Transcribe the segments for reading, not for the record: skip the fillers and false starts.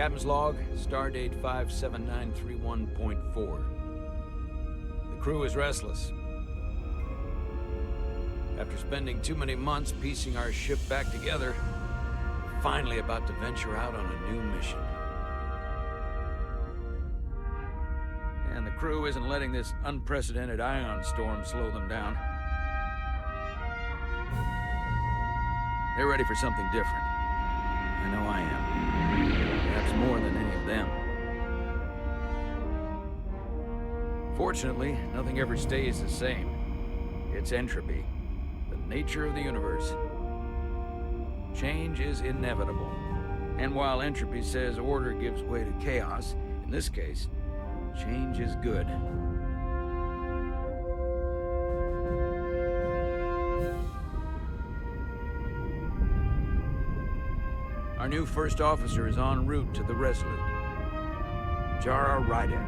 Captain's log, stardate 57931.4. The crew is restless. After spending too many months piecing our ship back together, we're finally about to venture out on a new mission. And the crew isn't letting this unprecedented ion storm slow them down. They're ready for something different. I know I am. Perhaps more than any of them. Fortunately, nothing ever stays the same. It's entropy, the nature of the universe. Change is inevitable. And while entropy says order gives way to chaos, in this case, change is good. Our new first officer is en route to the Resolute. Jara Rydek.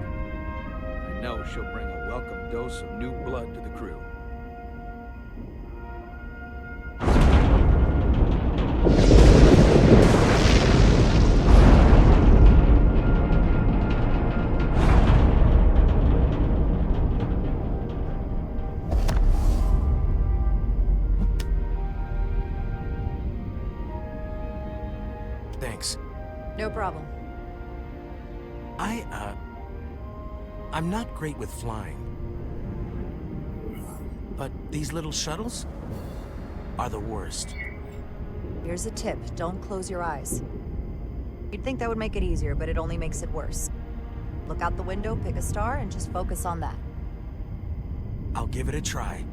I know she'll bring a welcome dose of new blood to the crew. Thanks. No problem. I'm not great with flying. But these little shuttles are the worst. Here's a tip. Don't close your eyes. You'd think that would make it easier, but it only makes it worse. Look out the window, pick a star, and just focus on that. I'll give it a try.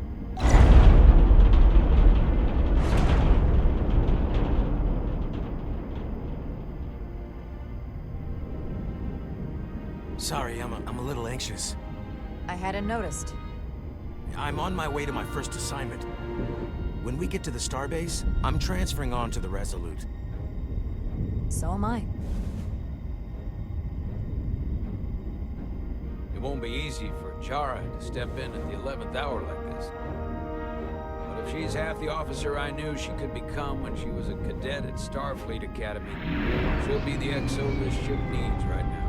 Sorry, I'm a little anxious. I hadn't noticed. I'm on my way to my first assignment. When we get to the starbase, I'm transferring on to the Resolute. So am I. It won't be easy for Jara to step in at the 11th hour like this. But if she's half the officer I knew she could become when she was a cadet at Starfleet Academy, she'll be the XO this ship needs right now.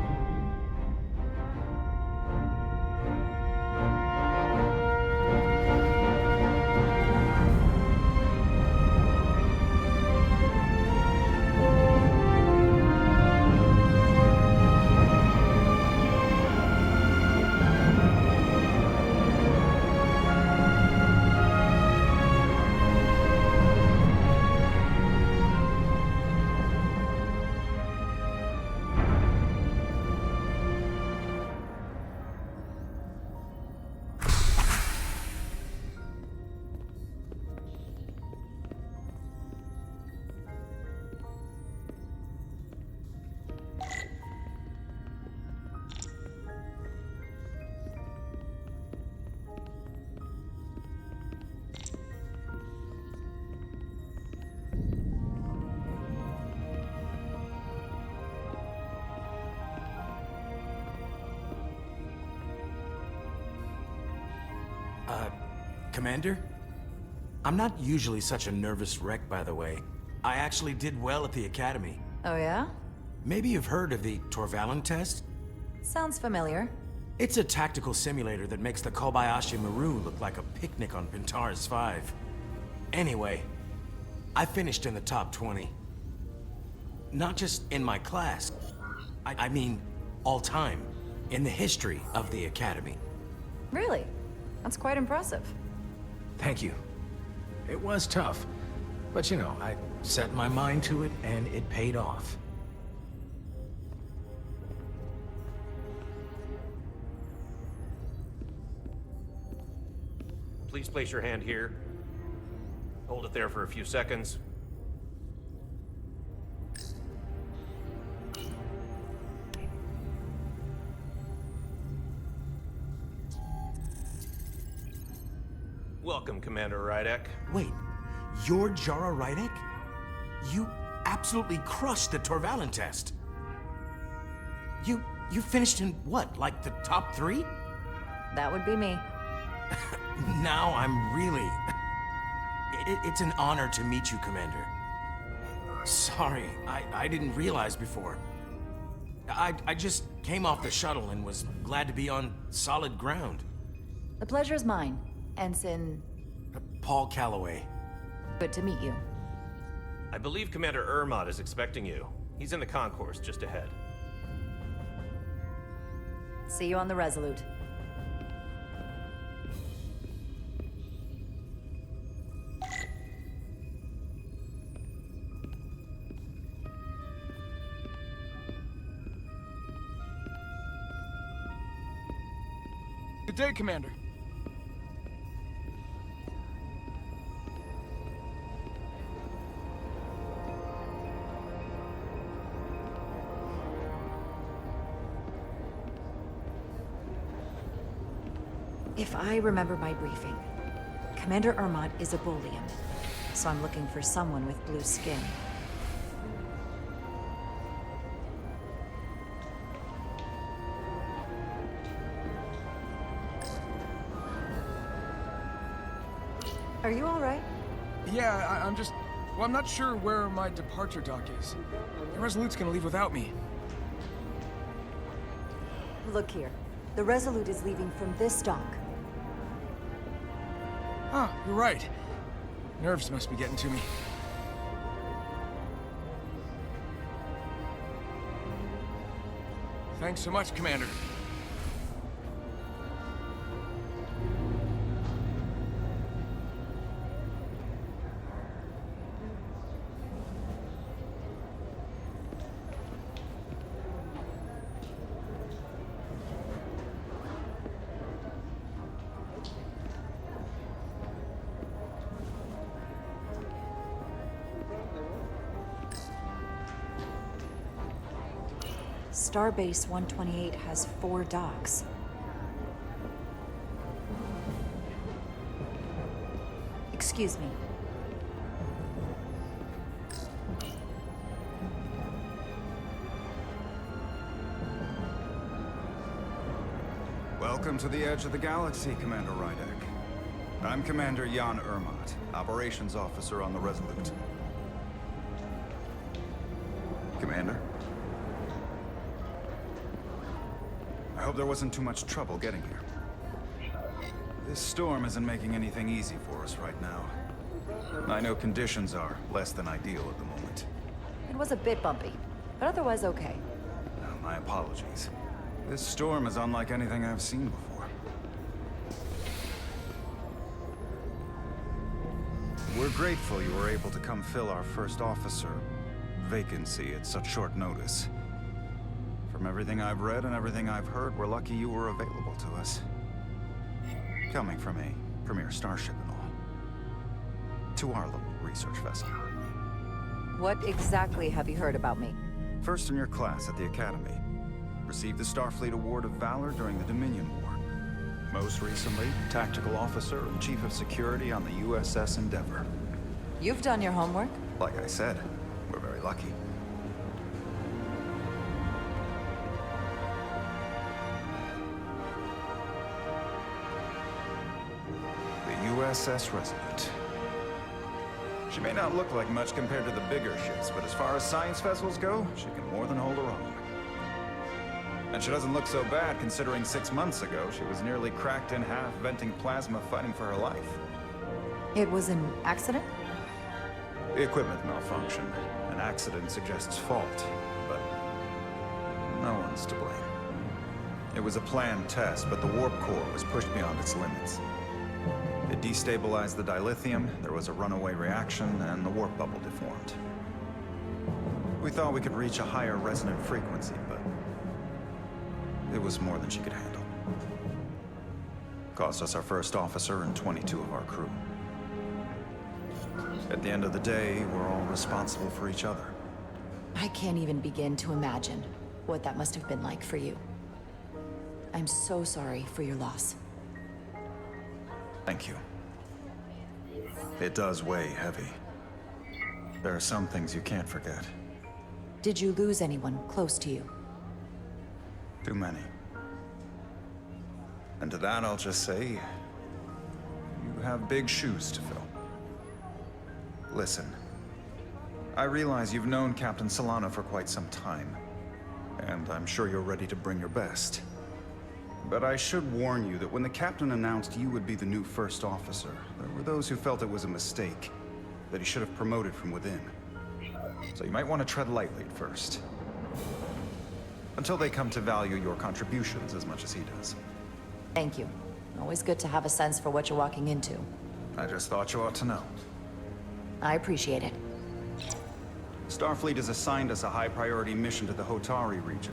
Commander? I'm not usually such a nervous wreck, by the way. I actually did well at the Academy. Oh yeah? Maybe you've heard of the Torvalin test? Sounds familiar. It's a tactical simulator that makes the Kobayashi Maru look like a picnic on Pintaris 5. Anyway, I finished in the top 20. Not just in my class. I mean, all time. In the history of the Academy. Really? That's quite impressive. Thank you. It was tough, but you know, I set my mind to it and it paid off. Please place your hand here. Hold it there for a few seconds. Welcome, Commander Rydek. Wait, you're Jara Rydek? You absolutely crushed the Torvalin test. You finished in what, like the top 3? That would be me. Now I'm really... It's an honor to meet you, Commander. Sorry, I didn't realize before. I just came off the shuttle and was glad to be on solid ground. The pleasure's mine, Ensign. Paul Calloway. Good to meet you. I believe Commander Ermot is expecting you. He's in the concourse just ahead. See you on the Resolute. Good day, Commander. If I remember my briefing, Commander Ermot is a Bolian, so I'm looking for someone with blue skin. Are you all right? Yeah, I'm just... Well, I'm not sure where my departure dock is. The Resolute's gonna leave without me. Look here. The Resolute is leaving from this dock. Ah, you're right. Nerves must be getting to me. Thanks so much, Commander. Starbase 128 has 4 docks. Excuse me. Welcome to the edge of the galaxy, Commander Rydek. I'm Commander Jan Ermot, Operations Officer on the Resolute. Commander? I hope there wasn't too much trouble getting here. This storm isn't making anything easy for us right now. I know conditions are less than ideal at the moment. It was a bit bumpy, but otherwise okay. My apologies. This storm is unlike anything I've seen before. We're grateful you were able to come fill our first officer vacancy at such short notice. From everything I've read and everything I've heard, we're lucky you were available to us. Coming from a premier starship and all. To our little research vessel. What exactly have you heard about me? First in your class at the Academy. Received the Starfleet Award of Valor during the Dominion War. Most recently, Tactical Officer and Chief of Security on the USS Endeavor. You've done your homework? Like I said, we're very lucky. USS Resolute. She may not look like much compared to the bigger ships, but as far as science vessels go, she can more than hold her own. And she doesn't look so bad considering 6 months ago she was nearly cracked in half, venting plasma, fighting for her life. It was an accident? The equipment malfunctioned. An accident suggests fault, but no one's to blame. It was a planned test, but the warp core was pushed beyond its limits. It destabilized the dilithium, there was a runaway reaction, and the warp bubble deformed. We thought we could reach a higher resonant frequency, but it was more than she could handle. Cost us our first officer and 22 of our crew. At the end of the day, we're all responsible for each other. I can't even begin to imagine what that must have been like for you. I'm so sorry for your loss. Thank you. It does weigh heavy. There are some things you can't forget. Did you lose anyone close to you? Too many. And to that I'll just say, you have big shoes to fill. Listen, I realize you've known Captain Solana for quite some time, and I'm sure you're ready to bring your best. But I should warn you that when the captain announced you would be the new first officer, there were those who felt it was a mistake, that he should have promoted from within. So you might want to tread lightly at first. Until they come to value your contributions as much as he does. Thank you. Always good to have a sense for what you're walking into. I just thought you ought to know. I appreciate it. Starfleet has assigned us a high-priority mission to the Hotari region.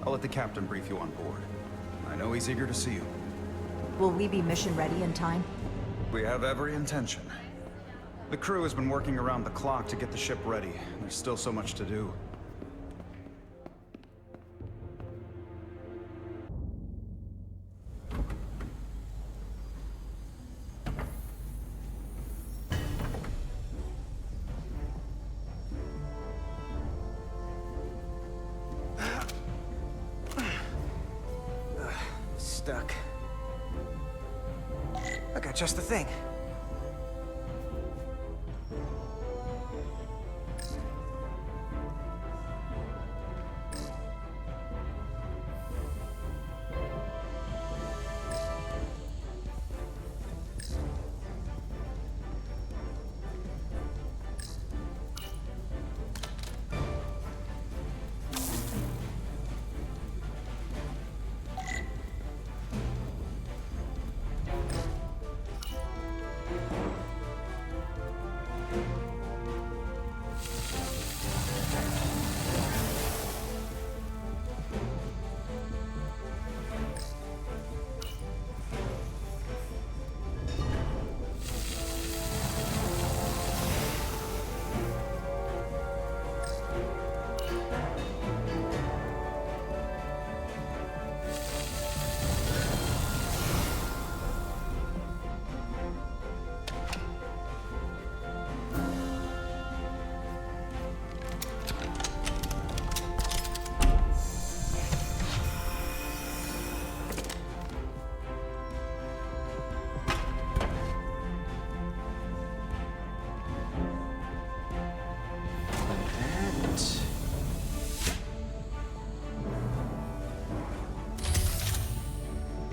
I'll let the captain brief you on board. I know he's eager to see you. Will we be mission ready in time? We have every intention. The crew has been working around the clock to get the ship ready. There's still so much to do. Stuck. I got just the thing.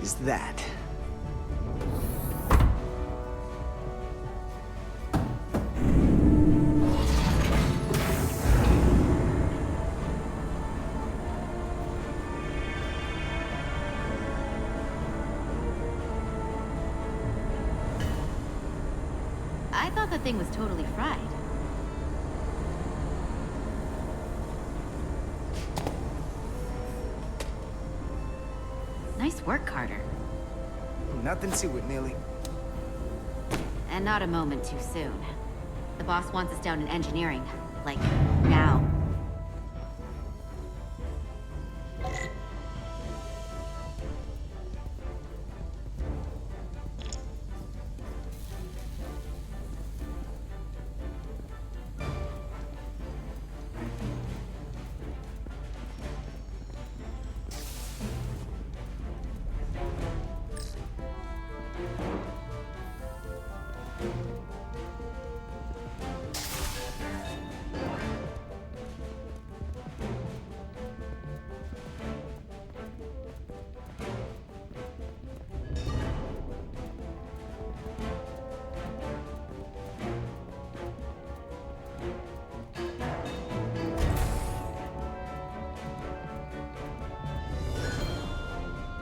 Is that. I thought the thing was totally fried. Nice work, Carter. Nothing to it, Neely. And not a moment too soon. The boss wants us down in engineering. Like, now.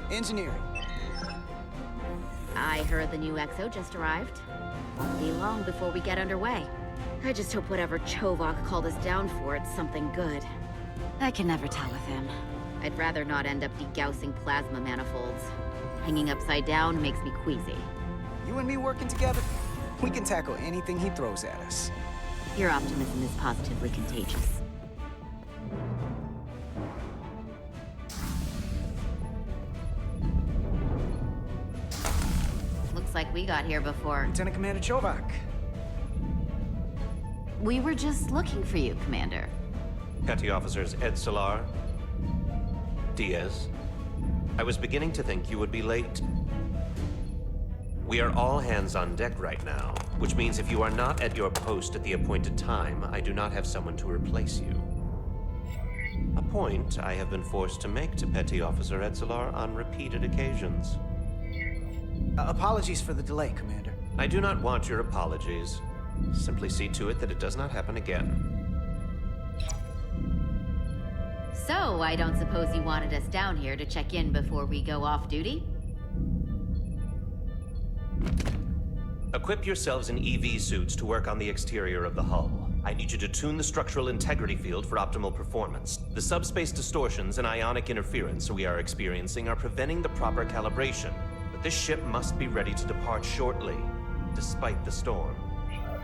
Engineering. I heard the new XO just arrived. Won't be long before we get underway. I just hope whatever Chovok called us down for, it's something good. I can never tell with him. I'd rather not end up degaussing plasma manifolds. Hanging upside down makes me queasy. You and me working together, we can tackle anything he throws at us. Your optimism is positively contagious. we got here before. Lieutenant Commander Chovak. We were just looking for you, Commander. Petty Officers Edsolar, Diaz. I was beginning to think you would be late. We are all hands on deck right now, which means if you are not at your post at the appointed time, I do not have someone to replace you. A point I have been forced to make to Petty Officer Edsolar on repeated occasions. Apologies for the delay, Commander. I do not want your apologies. Simply see to it that it does not happen again. So, I don't suppose you wanted us down here to check in before we go off duty? Equip yourselves in EV suits to work on the exterior of the hull. I need you to tune the structural integrity field for optimal performance. The subspace distortions and ionic interference we are experiencing are preventing the proper calibration. But this ship must be ready to depart shortly, despite the storm.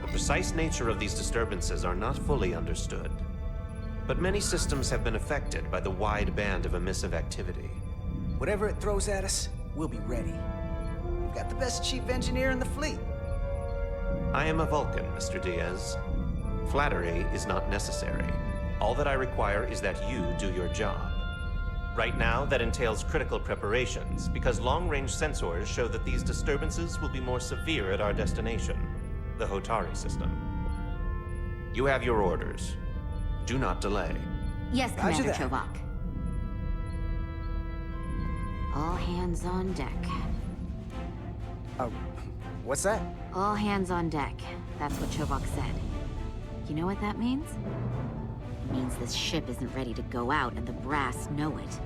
The precise nature of these disturbances are not fully understood. But many systems have been affected by the wide band of emissive activity. Whatever it throws at us, we'll be ready. We've got the best chief engineer in the fleet. I am a Vulcan, Mr. Diaz. Flattery is not necessary. All that I require is that you do your job. Right now, that entails critical preparations, because long-range sensors show that these disturbances will be more severe at our destination, the Hotari system. You have your orders. Do not delay. Yes, Roger Commander that. Chovak. All hands on deck. What's that? All hands on deck. That's what Chovak said. You know what that means? It means this ship isn't ready to go out and the brass know it.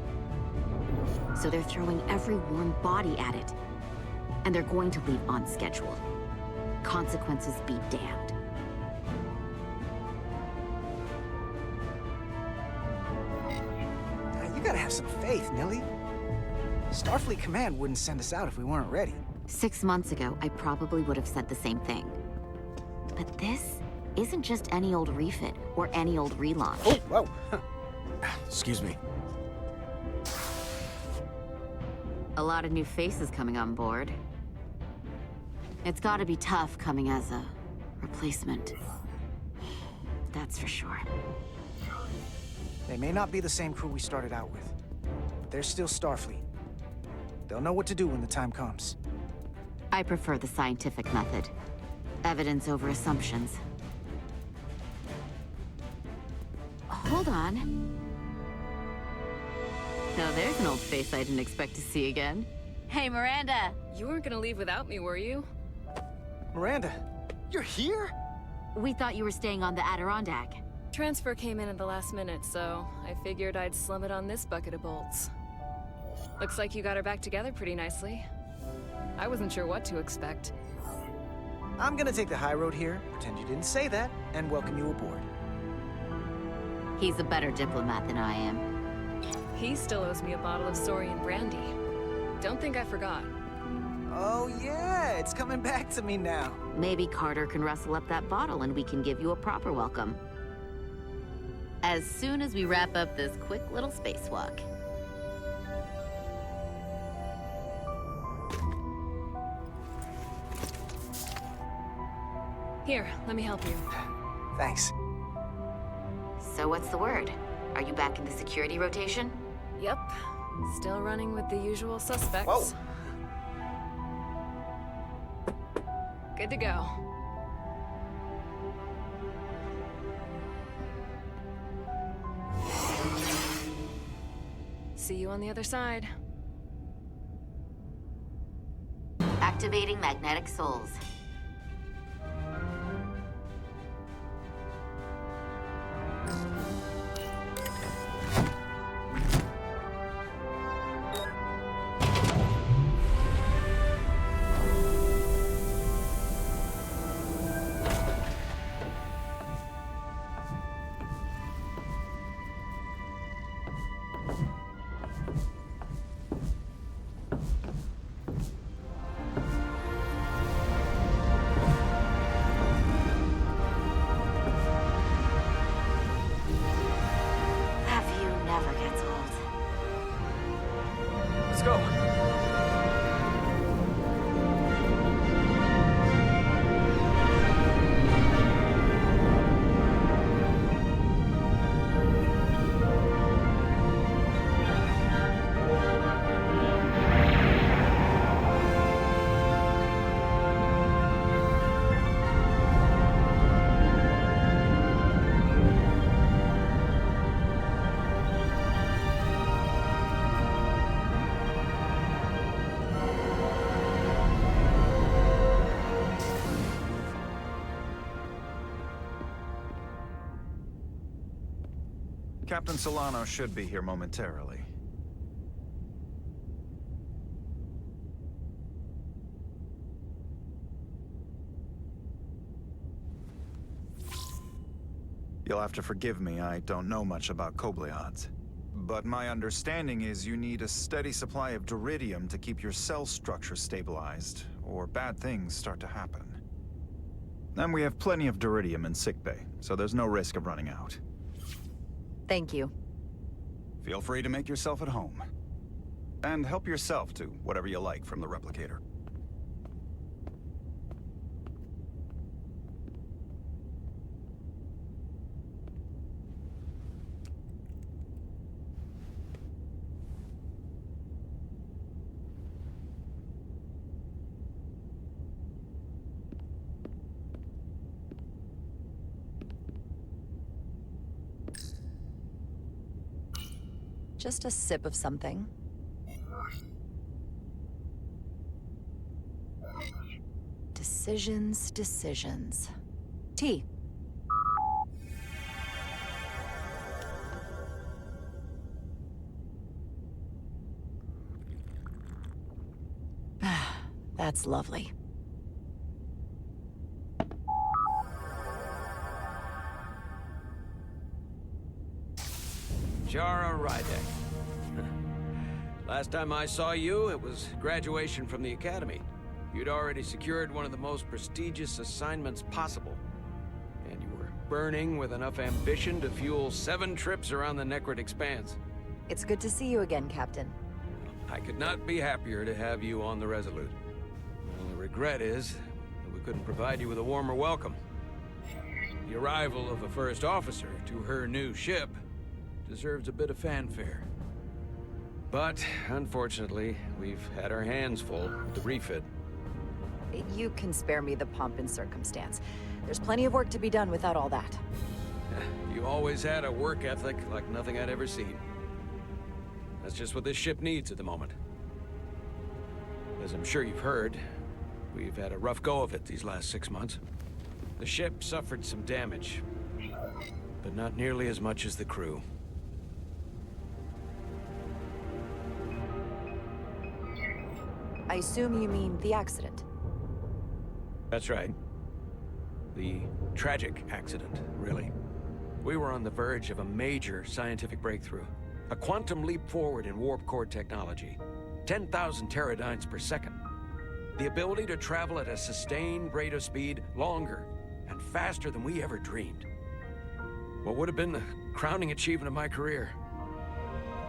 So they're throwing every warm body at it. And they're going to leave on schedule. Consequences be damned. You gotta have some faith, Millie. Starfleet Command wouldn't send us out if we weren't ready. 6 months ago, I probably would have said the same thing. But this isn't just any old refit or any old relaunch. Oh, whoa. Excuse me. A lot of new faces coming on board. It's gotta be tough coming as a replacement. That's for sure. They may not be the same crew we started out with, but they're still Starfleet. They'll know what to do when the time comes. I prefer the scientific method. Evidence over assumptions. Hold on. Now there's an old face I didn't expect to see again. Hey, Miranda! You weren't gonna leave without me, were you? Miranda, you're here? We thought you were staying on the Adirondack. Transfer came in at the last minute, so I figured I'd slum it on this bucket of bolts. Looks like you got her back together pretty nicely. I wasn't sure what to expect. I'm gonna take the high road here, pretend you didn't say that, and welcome you aboard. He's a better diplomat than I am. He still owes me a bottle of Saurian brandy. Don't think I forgot. Oh yeah, it's coming back to me now. Maybe Carter can rustle up that bottle and we can give you a proper welcome. As soon as we wrap up this quick little spacewalk. Here, let me help you. Thanks. So what's the word? Are you back in the security rotation? Yep. Still running with the usual suspects. Whoa. Good to go. See you on the other side. Activating magnetic souls. Captain Solano should be here momentarily. You'll have to forgive me, I don't know much about Kobleods. But my understanding is you need a steady supply of duridium to keep your cell structure stabilized, or bad things start to happen. And we have plenty of duridium in sickbay, so there's no risk of running out. Thank you. Feel free to make yourself at home. And help yourself to whatever you like from the replicator. Just a sip of something. Decisions, decisions. Tea. That's lovely. Jara Rydek. Last time I saw you, it was graduation from the Academy. You'd already secured one of the most prestigious assignments possible. And you were burning with enough ambition to fuel 7 trips around the Necrit Expanse. It's good to see you again, Captain. I could not be happier to have you on the Resolute. The only regret is that we couldn't provide you with a warmer welcome. The arrival of a first officer to her new ship deserves a bit of fanfare. But, unfortunately, we've had our hands full with the refit. You can spare me the pomp and circumstance. There's plenty of work to be done without all that. You always had a work ethic like nothing I'd ever seen. That's just what this ship needs at the moment. As I'm sure you've heard, we've had a rough go of it these last 6 months. The ship suffered some damage, but not nearly as much as the crew. I assume you mean the accident. That's right. The tragic accident, really. We were on the verge of a major scientific breakthrough. A quantum leap forward in warp core technology. 10,000 teradynes per second. The ability to travel at a sustained rate of speed longer and faster than we ever dreamed. What would have been the crowning achievement of my career.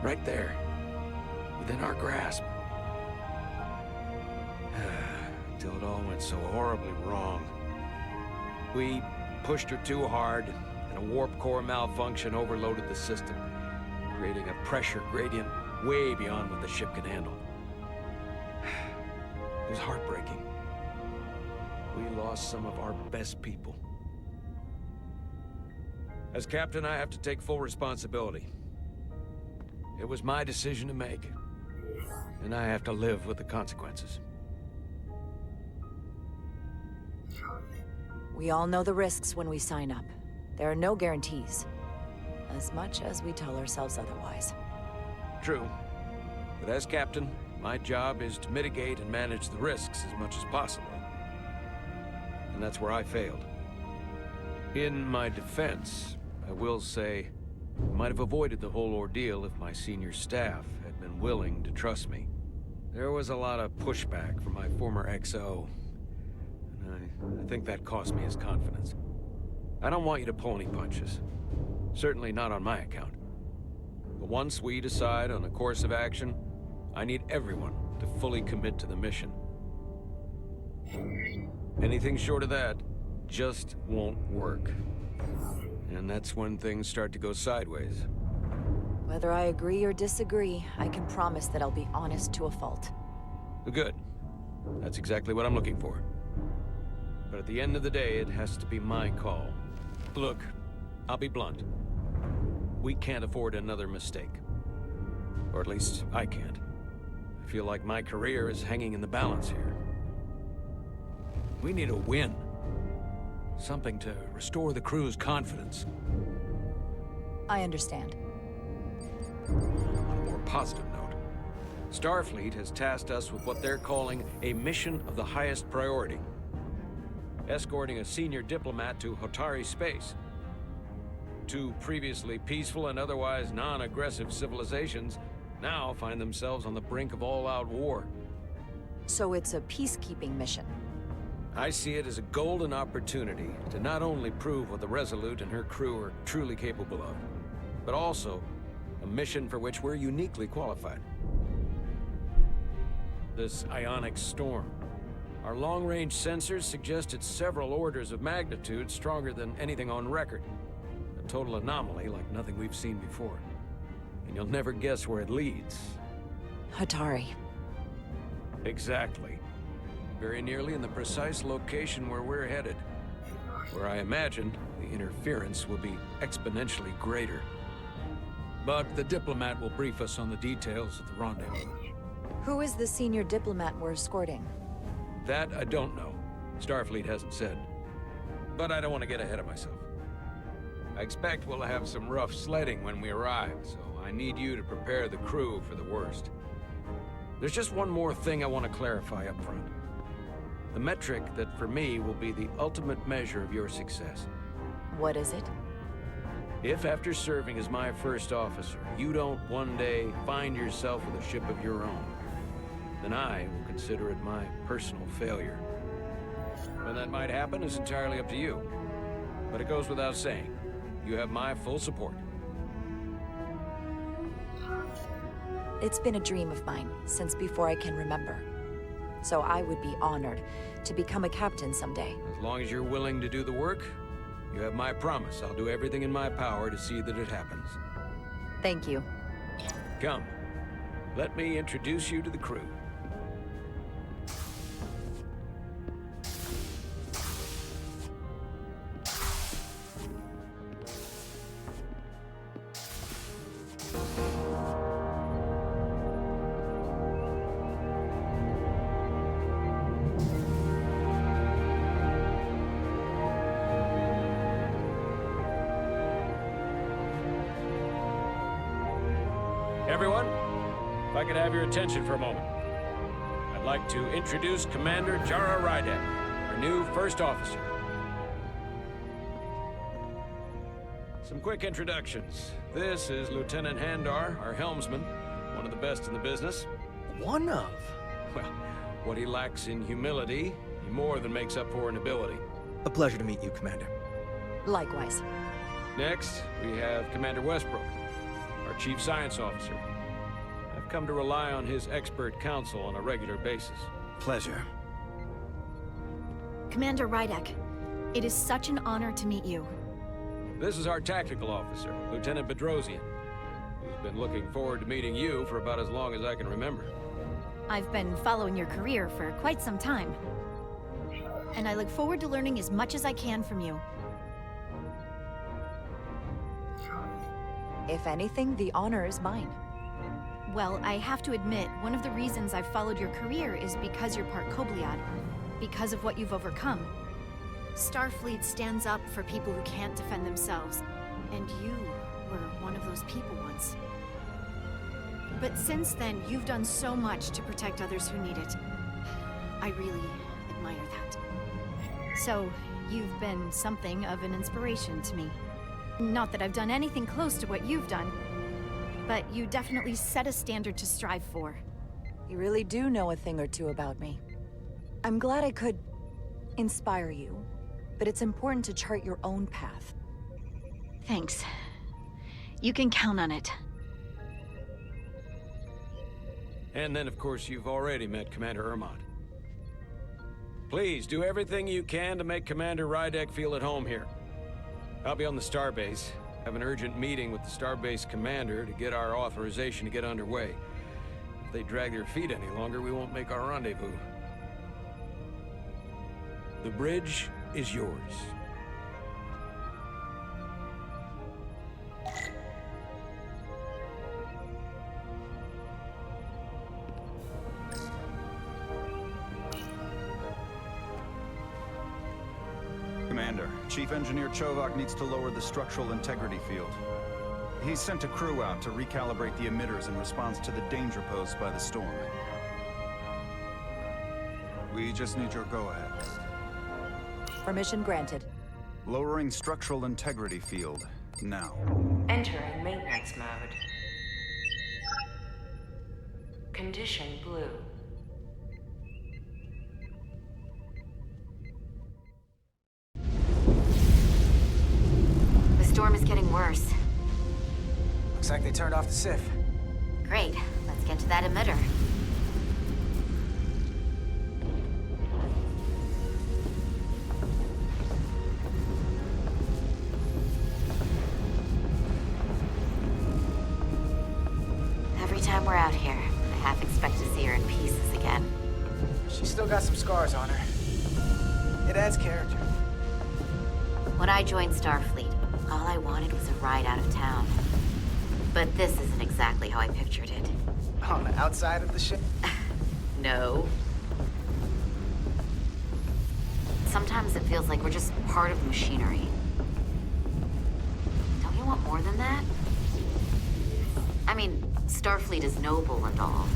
Right there, within our grasp. Until it all went so horribly wrong. We pushed her too hard, and a warp core malfunction overloaded the system, creating a pressure gradient way beyond what the ship could handle. It was heartbreaking. We lost some of our best people. As captain, I have to take full responsibility. It was my decision to make, and I have to live with the consequences. We all know the risks when we sign up. There are no guarantees. As much as we tell ourselves otherwise. True. But as captain, my job is to mitigate and manage the risks as much as possible. And that's where I failed. In my defense, I will say, I might have avoided the whole ordeal if my senior staff had been willing to trust me. There was a lot of pushback from my former XO. I think that cost me his confidence. I don't want you to pull any punches. Certainly not on my account. But once we decide on a course of action, I need everyone to fully commit to the mission. Anything short of that just won't work. And that's when things start to go sideways. Whether I agree or disagree, I can promise that I'll be honest to a fault. Good. That's exactly what I'm looking for. But at the end of the day, it has to be my call. Look, I'll be blunt. We can't afford another mistake. Or at least, I can't. I feel like my career is hanging in the balance here. We need a win. Something to restore the crew's confidence. I understand. On a more positive note, Starfleet has tasked us with what they're calling a mission of the highest priority. Escorting a senior diplomat to Hotari space. Two previously peaceful and otherwise non-aggressive civilizations now find themselves on the brink of all-out war. So it's a peacekeeping mission. I see it as a golden opportunity to not only prove what the Resolute and her crew are truly capable of, but also a mission for which we're uniquely qualified. This ionic storm. Our long-range sensors suggest it's several orders of magnitude stronger than anything on record. A total anomaly like nothing we've seen before. And you'll never guess where it leads. Hotari. Exactly. Very nearly in the precise location where we're headed. Where I imagine the interference will be exponentially greater. But the diplomat will brief us on the details of the rendezvous. Who is the senior diplomat we're escorting? That I don't know. Starfleet hasn't said. But I don't want to get ahead of myself. I expect we'll have some rough sledding when we arrive, so I need you to prepare the crew for the worst. There's just one more thing I want to clarify up front. The metric that for me will be the ultimate measure of your success. What is it? If after serving as my first officer, you don't one day find yourself with a ship of your own, then I will consider it my personal failure. When that might happen is entirely up to you. But it goes without saying, you have my full support. It's been a dream of mine since before I can remember. So I would be honored to become a captain someday. As long as you're willing to do the work, you have my promise. I'll do everything in my power to see that it happens. Thank you. Come, let me introduce you to the crew. Everyone, if I could have your attention for a moment. I'd like to introduce Commander Jara Rydek, our new first officer. Some quick introductions. This is Lieutenant Handar, our helmsman, one of the best in the business. One of? Well, what he lacks in humility, he more than makes up for in ability. A pleasure to meet you, Commander. Likewise. Next, we have Commander Westbrook, our Chief Science Officer. I've come to rely on his expert counsel on a regular basis. Pleasure. Commander Rydek, it is such an honor to meet you. This is our tactical officer, Lieutenant Bedrosian, who's been looking forward to meeting you for about as long as I can remember. I've been following your career for quite some time, and I look forward to learning as much as I can from you. If anything, the honor is mine. Well, I have to admit, one of the reasons I've followed your career is because you're part Kobliad, because of what you've overcome. Starfleet stands up for people who can't defend themselves, and you were one of those people once. But since then, you've done so much to protect others who need it. I really admire that. So, you've been something of an inspiration to me. Not that I've done anything close to what you've done, but you definitely set a standard to strive for. You really do know a thing or two about me. I'm glad I could inspire you, but it's important to chart your own path. Thanks. You can count on it. And then, of course, you've already met Commander Ermont. Please, do everything you can to make Commander Rydek feel at home here. I'll be on the starbase. Have an urgent meeting with the starbase commander to get our authorization to get underway. If they drag their feet any longer, we won't make our rendezvous. The bridge is yours. Commander, Chief Engineer Chovak needs to lower the structural integrity field. He sent a crew out to recalibrate the emitters in response to the danger posed by the storm. We just need your go-ahead. Permission granted. Lowering structural integrity field, now. Entering maintenance mode. Condition blue. The storm is getting worse. Looks like they turned off the SIF. Great. Let's get to that emitter. Every time we're out here, I half expect to see her in pieces again. She's still got some scars on her. It adds character. When I joined Starfleet, all I wanted was a ride out of town. But this isn't exactly how I pictured it. On the outside of the ship? No. Sometimes it feels like we're just part of machinery. Don't you want more than that? I mean, Starfleet is noble and all,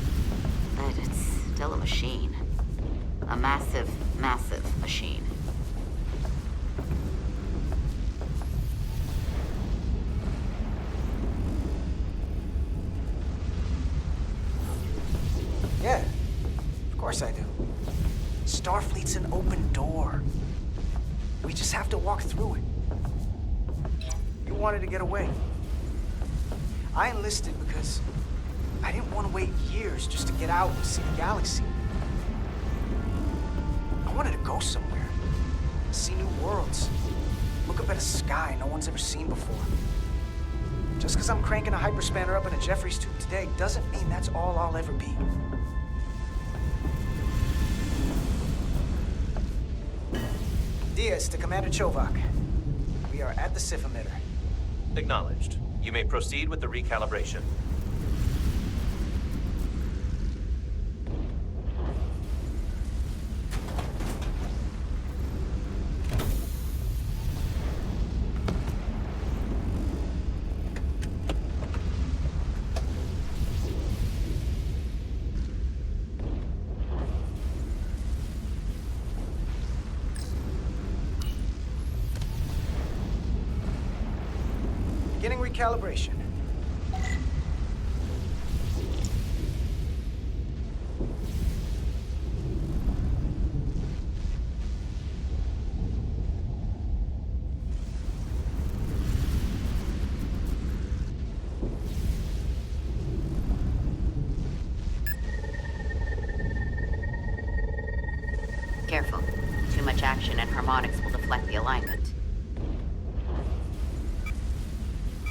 but it's still a machine. A massive, massive machine. Yeah, of course I do. Starfleet's an open door. We just have to walk through it. You wanted to get away. I enlisted because I didn't want to wait years just to get out and see the galaxy. I wanted to go somewhere, see new worlds, look up at a sky no one's ever seen before. Just because I'm cranking a hyperspanner up in a Jeffries tube today doesn't mean that's all I'll ever be. Diaz to Commander Chovak. We are at the SIF emitter. Acknowledged. You may proceed with the recalibration. Beginning recalibration. Careful. Too much action and harmonics will deflect the alignment.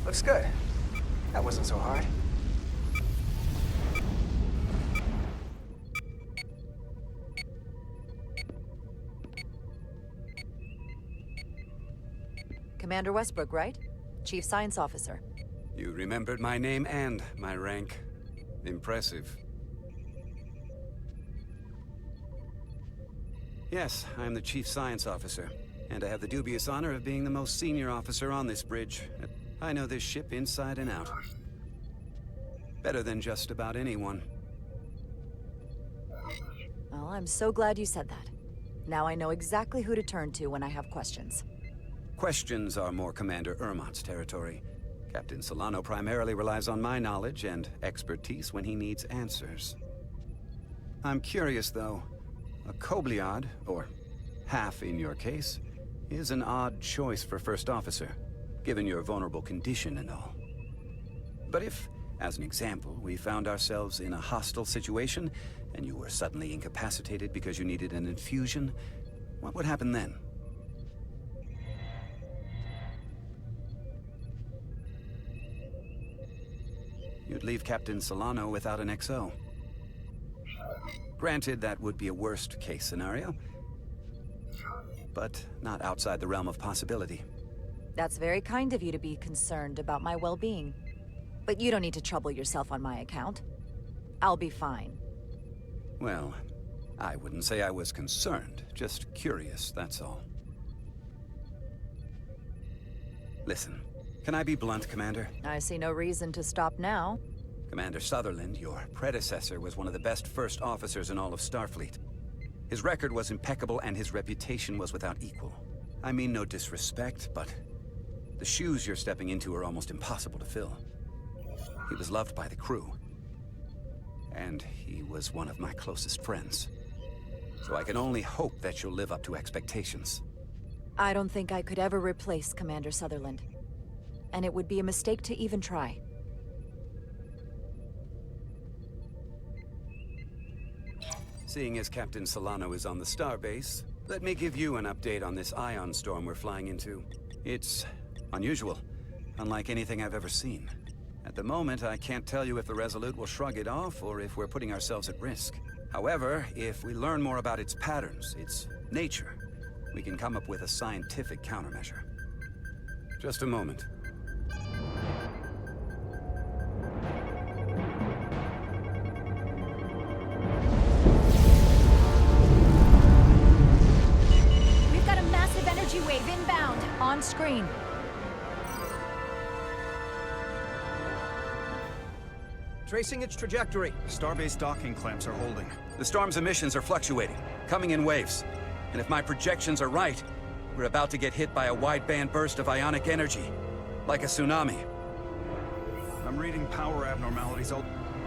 Looks good. That wasn't so hard. Commander Westbrook, right? Chief Science Officer. You remembered my name and my rank. Impressive. Yes, I'm the Chief Science Officer, and I have the dubious honor of being the most senior officer on this bridge. I know this ship inside and out. Better than just about anyone. Well, I'm so glad you said that. Now I know exactly who to turn to when I have questions. Questions are more Commander Ermott's territory. Captain Solano primarily relies on my knowledge and expertise when he needs answers. I'm curious, though. A Kobliad, or half in your case, is an odd choice for First Officer, given your vulnerable condition and all. But if, as an example, we found ourselves in a hostile situation, and you were suddenly incapacitated because you needed an infusion, what would happen then? You'd leave Captain Solano without an XO. Granted, that would be a worst-case scenario, but not outside the realm of possibility. That's very kind of you to be concerned about my well-being. But you don't need to trouble yourself on my account. I'll be fine. Well, I wouldn't say I was concerned, just curious, that's all. Listen, Can I be blunt, Commander? I see no reason to stop now. Commander Sutherland, your predecessor, was one of the best first officers in all of Starfleet. His record was impeccable and his reputation was without equal. I mean no disrespect, but the shoes you're stepping into are almost impossible to fill. He was loved by the crew, and he was one of my closest friends. So I can only hope that you'll live up to expectations. I don't think I could ever replace Commander Sutherland. And it would be a mistake to even try. Seeing as Captain Solano is on the starbase, let me give you an update on this ion storm we're flying into. It's unusual, unlike anything I've ever seen. At the moment, I can't tell you if the Resolute will shrug it off or if we're putting ourselves at risk. However, if we learn more about its patterns, its nature, we can come up with a scientific countermeasure. Just a moment. We've got a massive energy wave inbound. On screen. Tracing its trajectory. Starbase docking clamps are holding. The storm's emissions are fluctuating, coming in waves. And if my projections are right, we're about to get hit by a wideband burst of ionic energy, like a tsunami. I'm reading power abnormalities.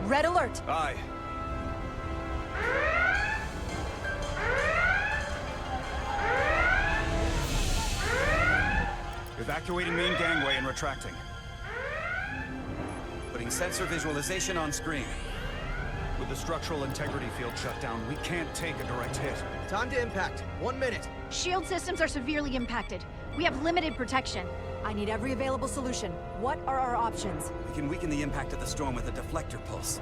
Red alert! Aye. Evacuating main gangway and retracting. Putting sensor visualization on screen. With the structural integrity field shut down, we can't take a direct hit. Time to impact. 1 minute. Shield systems are severely impacted. We have limited protection. I need every available solution. What are our options? We can weaken the impact of the storm with a deflector pulse.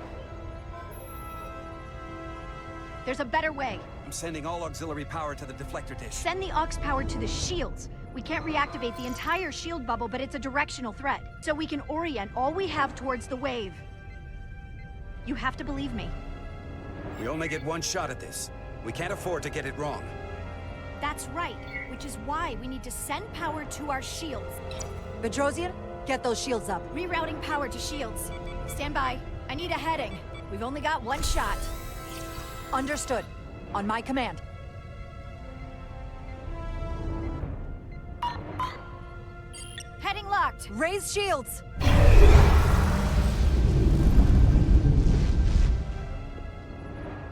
There's a better way. I'm sending all auxiliary power to the deflector dish. Send the aux power to the shields. We can't reactivate the entire shield bubble, but it's a directional threat. So we can orient all we have towards the wave. You have to believe me. We only get one shot at this. We can't afford to get it wrong. That's right, which is why we need to send power to our shields. Bedrosian, get those shields up. Rerouting power to shields. Stand by. I need a heading. We've only got one shot. Understood. On my command. Heading locked. Raise shields!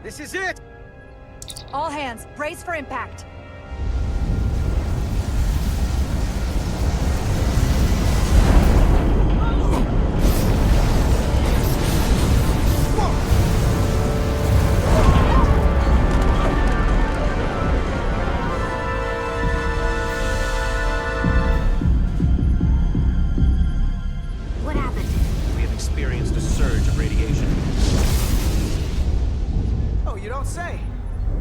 This is it! All hands, brace for impact. What happened? We have experienced a surge of radiation. Oh, you don't say.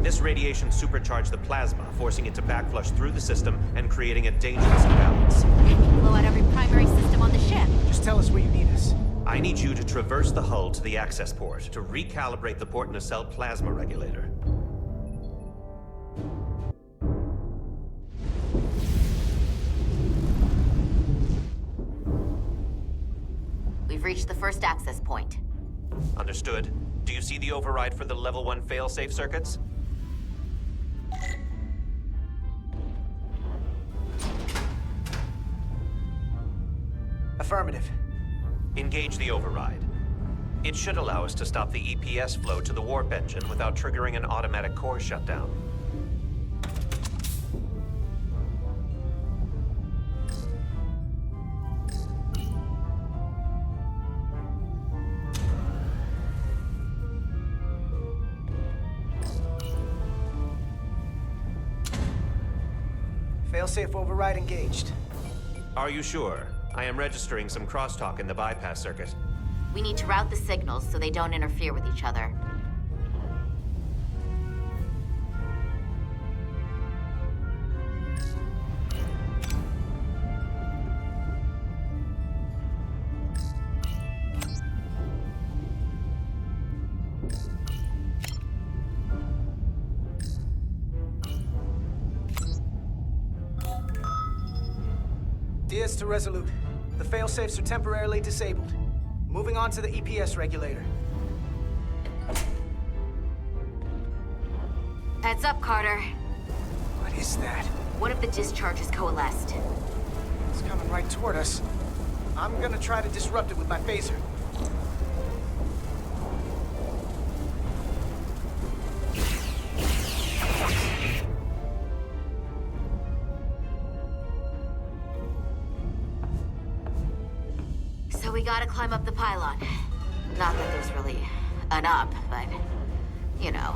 This radiation supercharged the plasma, forcing it to backflush through the system and creating a dangerous imbalance. Blow out every primary system on the ship. Just tell us where you need us. I need you to traverse the hull to the access port to recalibrate the port nacelle plasma regulator. We've reached the first access point. Understood. Do you see the override for the level 1 failsafe circuits? Affirmative. Engage the override. It should allow us to stop the EPS flow to the warp engine without triggering an automatic core shutdown. Failsafe override engaged. Are you sure? I am registering some crosstalk in the bypass circuit. We need to route the signals so they don't interfere with each other. Diaz to Resolute. The failsafes are temporarily disabled. Moving on to the EPS regulator. Heads up, Carter. What is that? One of the discharges coalesced. It's coming right toward us. I'm gonna try to disrupt it with my phaser. So we gotta climb up the pylon. Not that there's really an up, but, you know.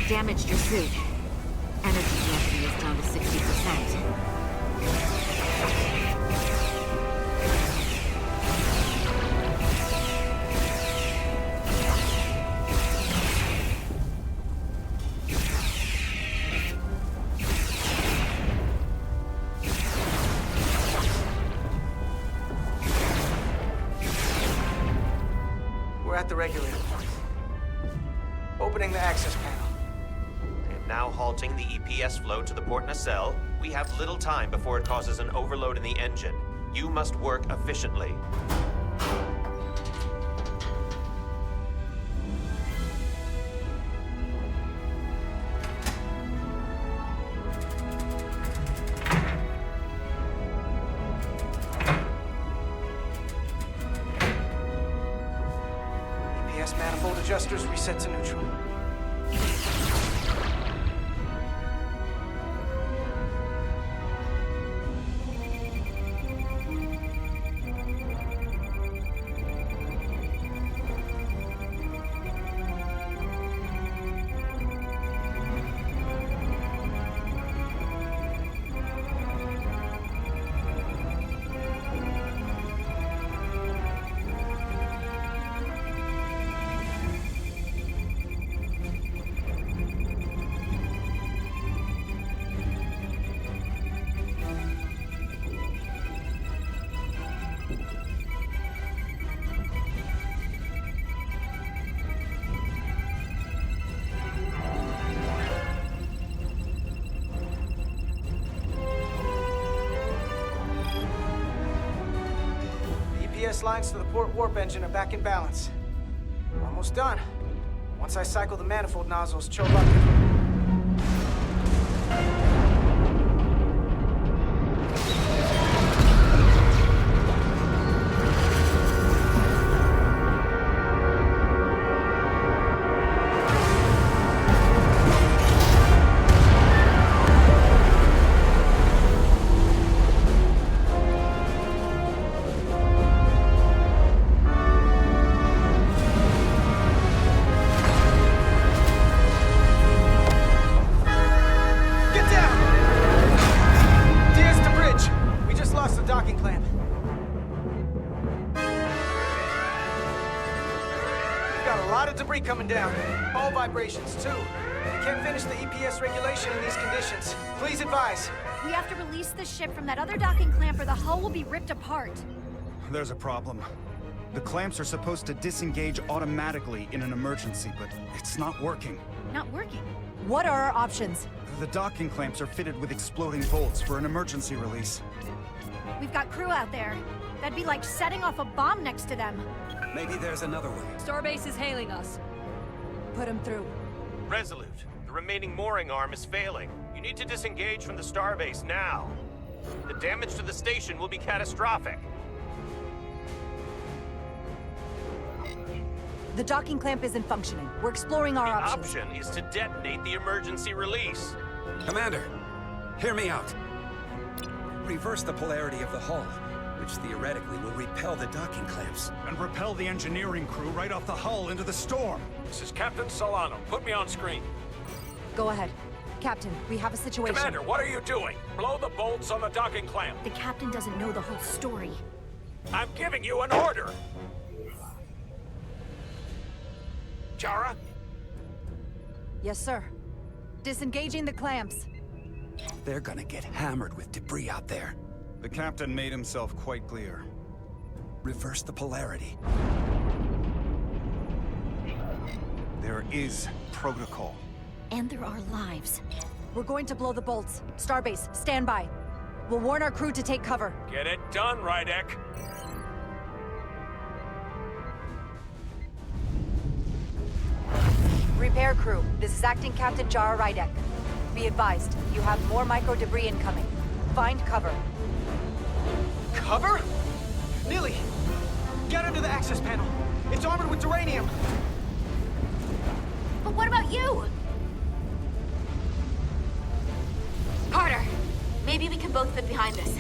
Damaged your suit. Energy density is down to 60%. We're at the regulator. Opening the access panel. Now halting the EPS flow to the port nacelle. We have little time before it causes an overload in the engine. You must work efficiently. EPS manifold adjusters reset to neutral. EPS lines to the port warp engine are back in balance. Almost done. Once I cycle the manifold nozzles, choke up. Coming down. All vibrations, too. We can't finish the EPS regulation in these conditions. Please advise. We have to release the ship from that other docking clamp or the hull will be ripped apart. There's a problem. The clamps are supposed to disengage automatically in an emergency, but it's not working. Not working. What are our options? The docking clamps are fitted with exploding bolts for an emergency release. We've got crew out there. That'd be like setting off a bomb next to them. Maybe there's another way. Starbase is hailing us. Put him through. Resolute, the remaining mooring arm is failing. You need to disengage from the starbase now. The damage to the station will be catastrophic. The docking clamp isn't functioning. We're exploring our The options. option is to detonate the emergency release. Commander, hear me out. Reverse the polarity of the hull, which theoretically will repel the docking clamps. And repel the engineering crew right off the hull into the storm. This is Captain Solano. Put me on screen. Go ahead. Captain, we have a situation. Commander, what are you doing? Blow the bolts on the docking clamp. The captain doesn't know the whole story. I'm giving you an order. Chara? Yes, sir. Disengaging the clamps. They're gonna get hammered with debris out there. The captain made himself quite clear. Reverse the polarity. There is protocol. And there are lives. We're going to blow the bolts. Starbase, stand by. We'll warn our crew to take cover. Get it done, Rydek. Repair crew, this is Acting Captain Jara Rydek. Be advised, you have more micro-debris incoming. Find cover. Cover? Neely! Get under the access panel. It's armored with duranium. But what about you? Carter, maybe we can both fit behind this.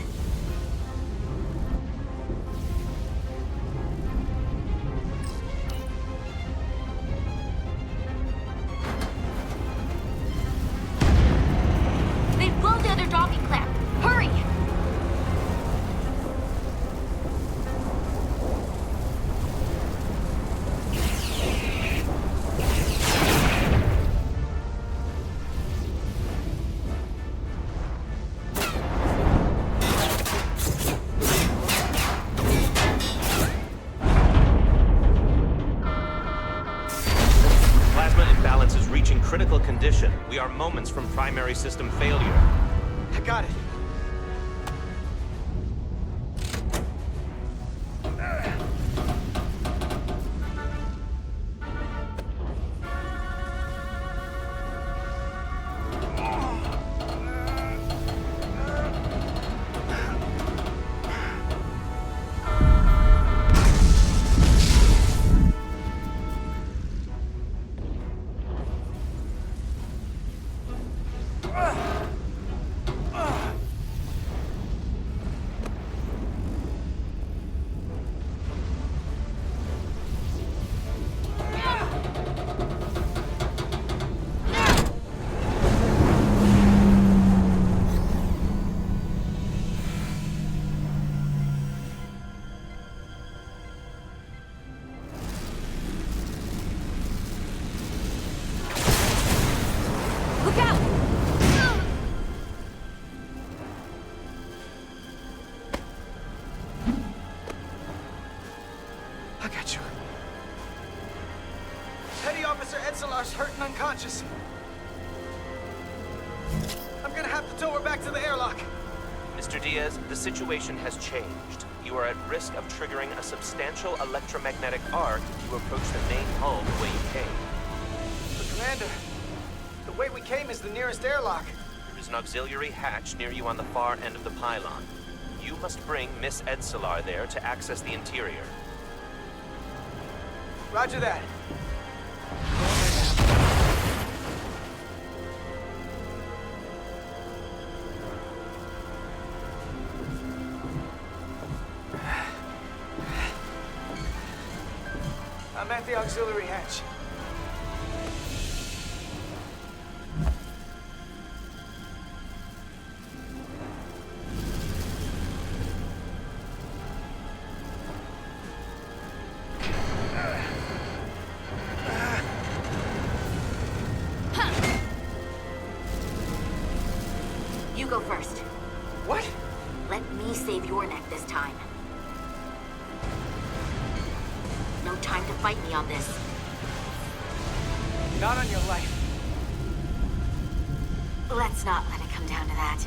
They've blown the other docking clamp. Hurry! Critical condition. We are moments from primary system failure. I got it. Hurt and unconscious. I'm gonna have to tow her back to the airlock. Mr. Diaz, the situation has changed. You are at risk of triggering a substantial electromagnetic arc if you approach the main hull the way you came. But Commander, the way we came is the nearest airlock. There is an auxiliary hatch near you on the far end of the pylon. You must bring Miss Edsolar there to access the interior. Roger that. I'm at the auxiliary hatch. You go first. What? Let me save your neck this time. time to fight me on this. Not on your life. Let's not let it come down to that.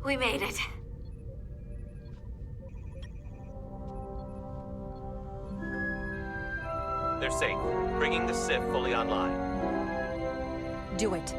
We made it. They're safe, bringing the Sith fully online. Do it.